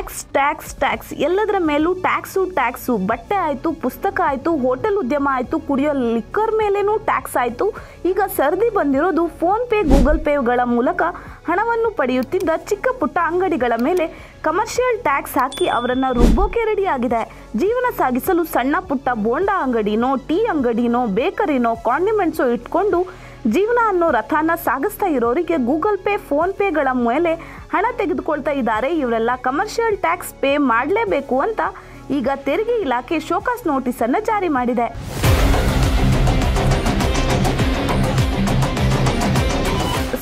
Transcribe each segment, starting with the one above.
Tax tax tax ಎಲ್ಲದರ ಮೇಲೂ tax ಬಟ್ಟೆ ಆಯಿತು, ಪುಸ್ತಕ ಆಯಿತು, ಹೋಟೆಲ್ ಉದ್ಯಮ ಆಯಿತು, ಕುಡಿಯೋ ಲಿಕ್ಕರ್ ಮೇಲೇನೂ ಟ್ಯಾಕ್ಸ್ ಆಯಿತು. ಈಗ ಸರದಿ ಬಂದಿರೋದು ಫೋನ್ಪೇ ಗೂಗಲ್ ಪೇಗಳ ಮೂಲಕ ಹಣವನ್ನು ಪಡೆಯುತ್ತಿದ್ದ ಚಿಕ್ಕ ಪುಟ್ಟ ಅಂಗಡಿಗಳ ಮೇಲೆ ಕಮರ್ಷಿಯಲ್ ಟ್ಯಾಕ್ಸ್ ಹಾಕಿ ಅವರನ್ನು ರುಬ್ಬೋಕೆ ರೆಡಿಯಾಗಿದೆ. ಜೀವನ ಸಾಗಿಸಲು ಸಣ್ಣ ಪುಟ್ಟ ಬೋಂಡಾ ಅಂಗಡಿನೋ, ಟೀ ಅಂಗಡಿನೋ, ಬೇಕರಿನೋ, ಕಾಂಡಿಮೆಂಟ್ಸೋ ಇಟ್ಕೊಂಡು ಜೀವನ ಅನ್ನೋ ರಥನ ಸಾಗಿಸ್ತಾ ಇರೋರಿಗೆ ಗೂಗಲ್ ಪೇ, ಫೋನ್ ಪೇಗಳ ಮೇಲೆ ಹಣ ತೆಗೆದುಕೊಳ್ತಾ ಇದ್ದಾರೆ. ಇವರೆಲ್ಲ ಕಮರ್ಷಿಯಲ್ ಟ್ಯಾಕ್ಸ್ ಪೇ ಮಾಡಲೇಬೇಕು ಅಂತ ಈಗ ತೆರಿಗೆ ಇಲಾಖೆ ಶೋಕಾಸ್ ನೋಟಿಸನ್ನು ಜಾರಿ ಮಾಡಿದೆ.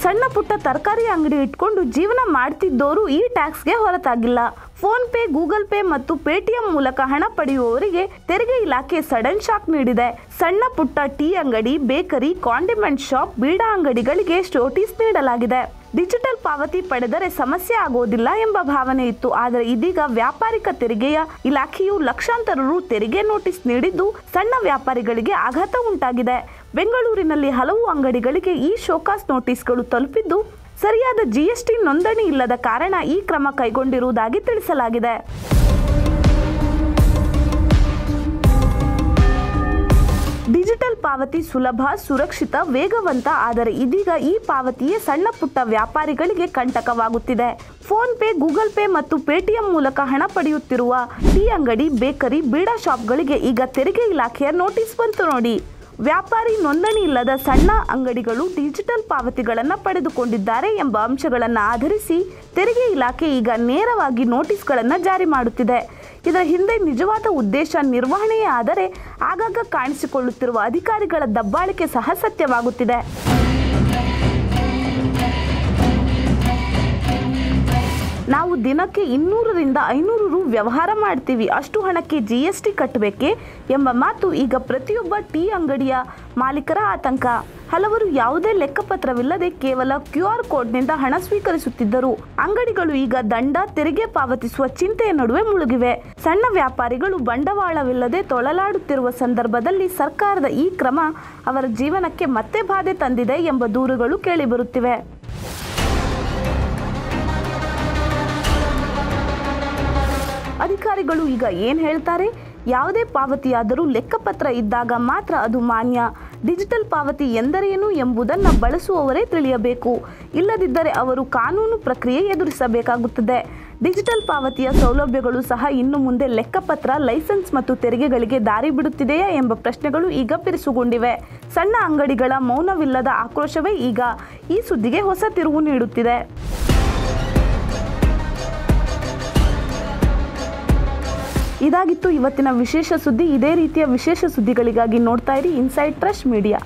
ಸಣ್ಣ ಪುಟ್ಟ ತರಕಾರಿ ಅಂಗಡಿ ಇಟ್ಕೊಂಡು ಜೀವನ ಮಾಡ್ತಿದ್ದವರು ಈ ಟ್ಯಾಕ್ಸ್ಗೆ ಹೊರತಾಗಿಲ್ಲ. ಫೋನ್ ಪೇ, ಗೂಗಲ್ ಪೇ ಮತ್ತು ಪೇಟಿಎಂ ಮೂಲಕ ಹಣ ಪಡೆಯುವವರಿಗೆ ತೆರಿಗೆ ಇಲಾಖೆ ಸಡನ್ ಶಾಕ್ ನೀಡಿದೆ. ಸಣ್ಣ ಪುಟ್ಟ ಟೀ ಅಂಗಡಿ, ಬೇಕರಿ, ಕಾಂಡಿಮೆಂಟ್ ಶಾಪ್, ಬೀಡಾ ಅಂಗಡಿಗಳಿಗೆ ನೋಟಿಸ್ ನೀಡಲಾಗಿದೆ. ಡಿಜಿಟಲ್ ಪಾವತಿ ಪಡೆದರೆ ಸಮಸ್ಯೆ ಆಗೋದಿಲ್ಲ ಎಂಬ ಭಾವನೆ ಇತ್ತು. ಆದರೆ ಇದೀಗ ವ್ಯಾಪಾರಿಕ ತೆರಿಗೆಯ ಇಲಾಖೆಯು ಲಕ್ಷಾಂತರ ರು ತೆರಿಗೆ ನೋಟಿಸ್ ನೀಡಿದ್ದು ಸಣ್ಣ ವ್ಯಾಪಾರಿಗಳಿಗೆ ಆಘಾತ ಉಂಟಾಗಿದೆ. ಬೆಂಗಳೂರಿನಲ್ಲಿ ಹಲವು ಅಂಗಡಿಗಳಿಗೆ ಈ ಶೋಕಾಸ್ ನೋಟಿಸ್ಗಳು ತಲುಪಿದ್ದು ಸರಿಯಾದ GST ನೋಂದಣಿ ಇಲ್ಲದ ಕಾರಣ ಈ ಕ್ರಮ ಕೈಗೊಂಡಿರುವುದಾಗಿ ತಿಳಿಸಲಾಗಿದೆ. ಡಿಜಿಟಲ್ ಪಾವತಿ ಸುಲಭ, ಸುರಕ್ಷಿತ, ವೇಗವಂತ. ಆದರೆ ಇದೀಗ ಈ ಪಾವತಿಯೇ ಸಣ್ಣ ಪುಟ್ಟ ವ್ಯಾಪಾರಿಗಳಿಗೆ ಕಂಟಕವಾಗುತ್ತಿದೆ. ಫೋನ್ ಪೇ, ಗೂಗಲ್ ಪೇ ಮತ್ತು ಪೇಟಿಎಂ ಮೂಲಕ ಹಣ ಪಡೆಯುತ್ತಿರುವ ಟೀ ಅಂಗಡಿ, ಬೇಕರಿ, ಬೀಡಾ ಶಾಪ್ಗಳಿಗೆ ಈಗ ತೆರಿಗೆ ಇಲಾಖೆಯ ನೋಟಿಸ್ ಬಂತು ನೋಡಿ. ವ್ಯಾಪಾರಿ ನೋಂದಣಿ ಇಲ್ಲದ ಸಣ್ಣ ಅಂಗಡಿಗಳು ಡಿಜಿಟಲ್ ಪಾವತಿಗಳನ್ನು ಪಡೆದುಕೊಂಡಿದ್ದಾರೆ ಎಂಬ ಅಂಶಗಳನ್ನು ಆಧರಿಸಿ ತೆರಿಗೆ ಇಲಾಖೆ ಈಗ ನೇರವಾಗಿ ನೋಟಿಸ್ಗಳನ್ನು ಜಾರಿ ಮಾಡುತ್ತಿದೆ. ಇದರ ಹಿಂದೆ ನಿಜವಾದ ಉದ್ದೇಶ ನಿರ್ವಹಣೆಯೇ ಆದರೆ ಆಗಾಗ ಕಾಣಿಸಿಕೊಳ್ಳುತ್ತಿರುವ ಅಧಿಕಾರಿಗಳ ದಬ್ಬಾಳಿಕೆ ಸಹ ಸತ್ಯವಾಗುತ್ತಿದೆ. ನಾವು ದಿನಕ್ಕೆ 200 ರಿಂದ 500 ರು ವ್ಯವಹಾರ ಮಾಡ್ತೀವಿ, ಅಷ್ಟು ಹಣಕ್ಕೆ GST ಕಟ್ಟಬೇಕೆ ಎಂಬ ಮಾತು ಈಗ ಪ್ರತಿಯೊಬ್ಬ ಟೀ ಅಂಗಡಿಯ ಮಾಲೀಕರ ಆತಂಕ. ಹಲವರು ಯಾವುದೇ ಲೆಕ್ಕಪತ್ರವಿಲ್ಲದೆ ಕೇವಲ QR ಕೋಡ್ನಿಂದ ಹಣ ಸ್ವೀಕರಿಸುತ್ತಿದ್ದರು. ಅಂಗಡಿಗಳು ಈಗ ದಂಡ, ತೆರಿಗೆ ಪಾವತಿಸುವ ಚಿಂತೆಯ ನಡುವೆ ಮುಳುಗಿವೆ. ಸಣ್ಣ ವ್ಯಾಪಾರಿಗಳು ಬಂಡವಾಳವಿಲ್ಲದೆ ತೊಳಲಾಡುತ್ತಿರುವ ಸಂದರ್ಭದಲ್ಲಿ ಸರ್ಕಾರದ ಈ ಕ್ರಮ ಅವರ ಜೀವನಕ್ಕೆ ಮತ್ತೆ ಬಾಧೆ ತಂದಿದೆ ಎಂಬ ದೂರುಗಳು ಕೇಳಿಬರುತ್ತಿವೆ. ಅಧಿಕಾರಿಗಳು ಈಗ ಏನು ಹೇಳ್ತಾರೆ? ಯಾವುದೇ ಪಾವತಿಯಾದರೂ ಲೆಕ್ಕಪತ್ರ ಇದ್ದಾಗ ಮಾತ್ರ ಅದು ಮಾನ್ಯ. ಡಿಜಿಟಲ್ ಪಾವತಿ ಎಂದರೇನು ಎಂಬುದನ್ನು ಬಳಸುವವರೇ ತಿಳಿಯಬೇಕು. ಇಲ್ಲದಿದ್ದರೆ ಅವರು ಕಾನೂನು ಪ್ರಕ್ರಿಯೆ ಎದುರಿಸಬೇಕಾಗುತ್ತದೆ. ಡಿಜಿಟಲ್ ಪಾವತಿಯ ಸೌಲಭ್ಯಗಳು ಸಹ ಇನ್ನು ಮುಂದೆ ಲೆಕ್ಕಪತ್ರ, ಲೈಸೆನ್ಸ್ ಮತ್ತು ತೆರಿಗೆಗಳಿಗೆ ದಾರಿ ಬಿಡುತ್ತಿದೆಯಾ ಎಂಬ ಪ್ರಶ್ನೆಗಳು ಈಗ ಬಿರುಸುಗೊಂಡಿವೆ. ಸಣ್ಣ ಅಂಗಡಿಗಳ ಮೌನವಿಲ್ಲದ ಆಕ್ರೋಶವೇ ಈಗ ಈ ಸುದ್ದಿಗೆ ಹೊಸ ತಿರುವು ನೀಡುತ್ತಿದೆ. ಇದಾಗಿತ್ತು ಇವತ್ತಿನ ವಿಶೇಷ ಸುದ್ದಿ. ಇದೇ ರೀತಿಯ ವಿಶೇಷ ಸುದ್ದಿಗಳಿಗಾಗಿ ನೋಡ್ತಾ ಇರಿ ಇನ್ಸೈಡ್ ಟ್ರಸ್ಟ್ ಮೀಡಿಯಾ.